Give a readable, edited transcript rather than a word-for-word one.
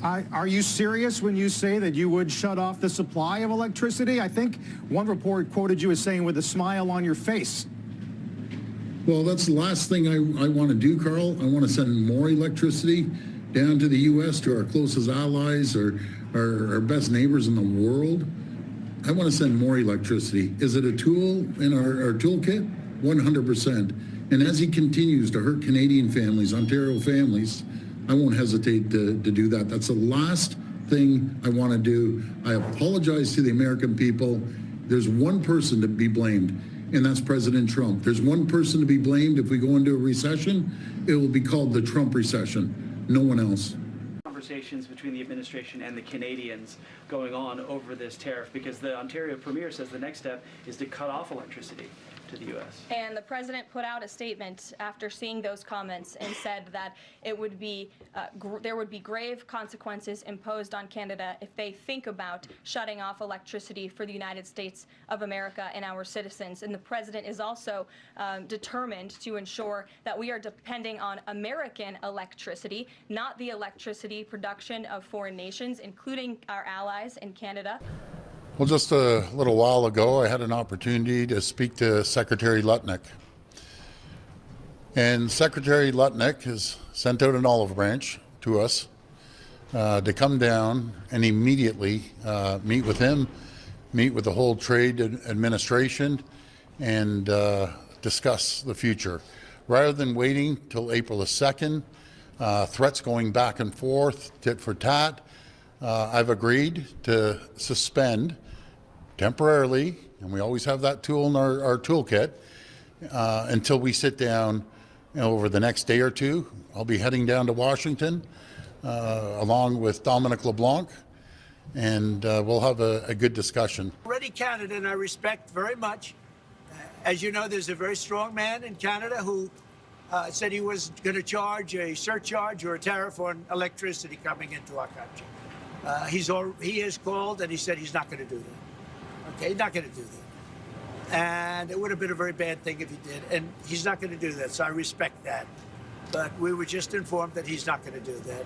Are you serious when you say that you would shut off the supply of electricity? I think one report quoted you as saying with a smile on your face. Well, that's the last thing I want to do, Carl. I want to send more electricity down to the U.S., to our closest allies, or our best neighbors in the world. I want to send more electricity. Is it a tool in our toolkit? 100%. And as he continues to hurt Canadian families, Ontario families, I won't hesitate to do that. That's the last thing I want to do. I apologize to the American people. There's one person to be blamed, and that's President Trump. There's one person to be blamed if we go into a recession. It will be called the Trump recession. No one else. Conversations between the administration and the Canadians going on over this tariff, because the Ontario Premier says the next step is to cut off electricity to the U.S. And the president put out a statement after seeing those comments and said that it would be there would be grave consequences imposed on Canada if they think about shutting off electricity for the United States of America and our citizens. And the president is also determined to ensure that we are depending on American electricity, not the electricity production of foreign nations, including our allies in Canada. Well, just a little while ago, I had an opportunity to speak to Secretary Lutnick. And Secretary Lutnick has sent out an olive branch to us to come down and immediately meet with him, meet with the whole trade administration, and discuss the future. Rather than waiting till April the 2nd, threats going back and forth, tit for tat, I've agreed to suspend temporarily, and we always have that tool in our toolkit, until we sit down over the next day or two. I'll be heading down to Washington along with Dominic LeBlanc, and we'll have a good discussion. Already Canada, and I respect very much. As you know, there's a very strong man in Canada who said he was going to charge a surcharge or a tariff on electricity coming into our country. He has called and he said he's not going to do that. Okay, he's not going to do that. And it would have been a very bad thing if he did. And he's not going to do that, so I respect that. But we were just informed that he's not going to do that.